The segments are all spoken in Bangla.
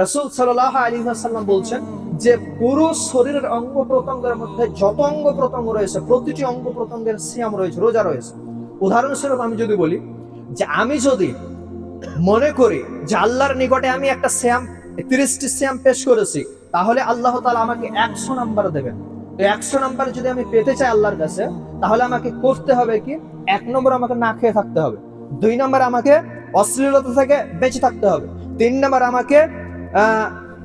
রাসূল সাল্লাল্লাহু আলাইহি ওয়াসাল্লাম বলছেন যে পুরো শরীরের অঙ্গ প্রত্যঙ্গের মধ্যে যত অঙ্গ প্রত্যঙ্গ রয়েছে প্রতিটি অঙ্গ প্রত্যঙ্গের সিয়াম রয়েছে, রোজা রয়েছে। উদাহরণস্বরূপ আমি যদি বলি যে আমি যদি মনে করি যে আল্লাহর নিকটে আমি একটা সিয়াম 30টি সিয়াম পেশ করেছি, তাহলে আল্লাহ তাআলা আমাকে 100 নাম্বার দেবেন। তো 100 নাম্বার যদি আমি পেতে চাই আল্লাহর কাছে, তাহলে আমাকে করতে হবে কি, 1 নম্বর আমাকে না খেয়ে থাকতে হবে, 2 নম্বর আমাকে অশ্লীলতা থেকে বেঁচে থাকতে হবে, 3 নম্বর আমাকে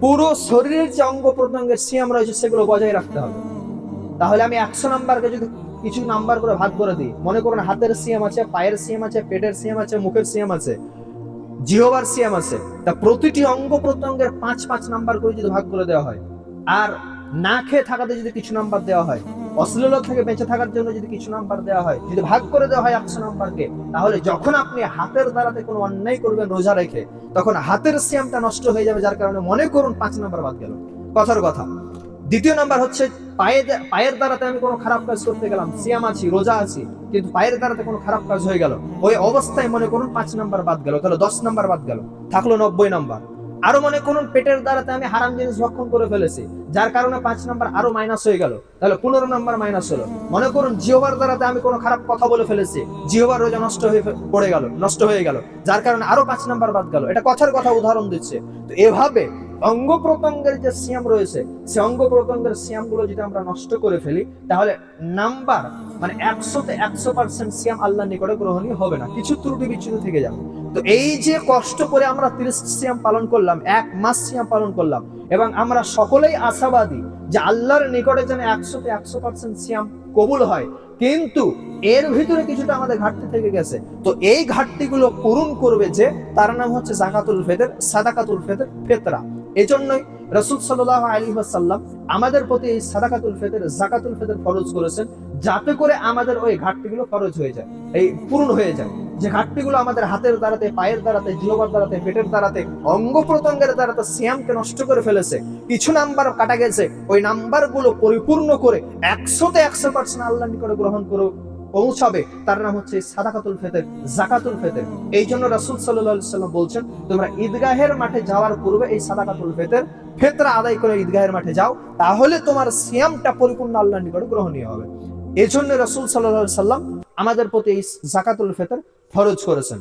পুরো শরীরের যে অঙ্গ প্রত্যঙ্গের সিয়াম রয়েছে সেগুলো বজায় রাখতে হবে। তাহলে আমি 100 নাম্বারকে যদি কিছু নাম্বার করে ভাগ করে দিই, মনে করুন হাতের সিয়াম আছে, পায়ের সিয়াম আছে, পেটের সিয়াম আছে, মুখের সিয়াম আছে, জিহ্বার সিয়াম আছে, তা প্রতিটি অঙ্গ প্রত্যঙ্গের 5-5 নাম্বার করে যদি ভাগ করে দেওয়া হয়, আর না খেয়ে থাকাতে যদি কিছু নাম্বার দেওয়া হয়, অশ্লীলতা থেকে বেঁচে থাকার জন্য যদি কিছু নাম্বার দেওয়া হয়, যদি ভাগ করে দেওয়া হয় 100 নাম্বারকে, তাহলে যখন আপনি হাতের দ্বারাতে কোনো অন্যায় করবেন রোজা রেখে, তখন হাতের সিয়ামটা নষ্ট হয়ে যাবে, যার কারণে মনে করুন 5 নাম্বার বাদ গেল। কথার কথা। দ্বিতীয় নাম্বার হচ্ছে পায়ের দ্বারাতে আমি কোনো খারাপ কাজ করতে গেলাম, সিয়াম আছি, রোজা আছি, কিন্তু পায়ের দ্বারাতে কোনো খারাপ কাজ হয়ে গেল, ওই অবস্থায় মনে করুন 5 নাম্বার বাদ গেল, তাহলে 10 নাম্বার বাদ গেল, থাকলো 90 নাম্বার। আরো মনে করুন পেটের দ্বারাতে আমি হারাম জিনিস ভক্ষণ করে ফেলেছি, যার কারণে 5 নাম্বার আরো মাইনাস হয়ে গেল, তাহলে 15 নাম্বার মাইনাস হলো। মনে করুন জিহ্বার দ্বারাতে আমি কোনো খারাপ কথা বলে ফেলেছি, জিহ্বার রোজা নষ্ট হয়ে পড়ে গেল, নষ্ট হয়ে গেল, যার কারণে আরো 5 নাম্বার বাদ গেল। এটা কথার কথা উদাহরণ দিচ্ছে। তো এভাবে অঙ্গ প্রত্যঙ্গের যে সিয়াম রয়েছে, সে অঙ্গ প্রত্যঙ্গের সিয়াম গুলো যদি আমরা নষ্ট করে ফেলি, তাহলে নাম্বার মানে 100-তে 100% সিয়াম আল্লাহর নিকটে গ্রহণীয় হবে না, কিছু ত্রুটি বিচ্যুতি থেকে যাবে। তো এই যে কষ্ট করে আমরা 30 সিয়াম পালন করলাম, 1 মাস সিয়াম পালন করলাম, এবং আমরা সকলেই আশাবাদী যে আল্লাহর নিকটে যেন 100-তে 100% সিয়াম কবুল হয়, কিন্তু এর ভিতরে কিছুটা আমাদের ঘাটতি থেকে গেছে। তো এই ঘাটতিগুলো পূরণ করবে যে, তার নাম হচ্ছে যাকাতুল ফিতর, সাদাকাতুল ফিতর, ফিতরা। এজন্যই রাসূল সাল্লাল্লাহু আলাইহি ওয়াসাল্লাম আমাদের প্রতি এই সাদাকাতুল ফিতর, যাকাতুল ফিতর ফরজ করেছেন, যাতে করে আমাদের ওই ঘাটতিগুলো ফরজ হয়ে যায়, এই পূরণ হয়ে যায়। যে ঘাটতিগুলো আমাদের হাতের দ্বারাতে, পায়ের দ্বারাতে, জিহ্বার দ্বারাতে, পেটের দ্বারাতে, অঙ্গ প্রত্যঙ্গের দ্বারাতে সিয়ামকে নষ্ট করে ফেলেছে, কিছু নাম্বার কাটা গেছে, ওই নাম্বারগুলো পরিপূর্ণ করে 100-তে 100% আল্লাহর নিকটে গ্রহণ করে পৌঁছাবে, তার নাম হচ্ছে সাদাকাতুল ফিতর, যাকাতুল ফিতর। এই জন্য রাসূল সাল্লাল্লাহু আলাইহি ওয়াসাল্লাম বলছেন, তোমরা ঈদগাহের মাঠে যাওয়ার পূর্বে এই সাদাকাতুল ফিতর, ফিতরা আদায় করে ঈদগাহের মাঠে যাও, তাহলে তোমার সিয়ামটা পরিপূর্ণ আল্লাহর নিকটে গ্রহণীয় হবে। এজন্য রাসূল সাল্লাল্লাহু আলাইহি ওয়াসাল্লাম আমাদের প্রতি এই যাকাতুল ফিতর ফরজ করেছেন।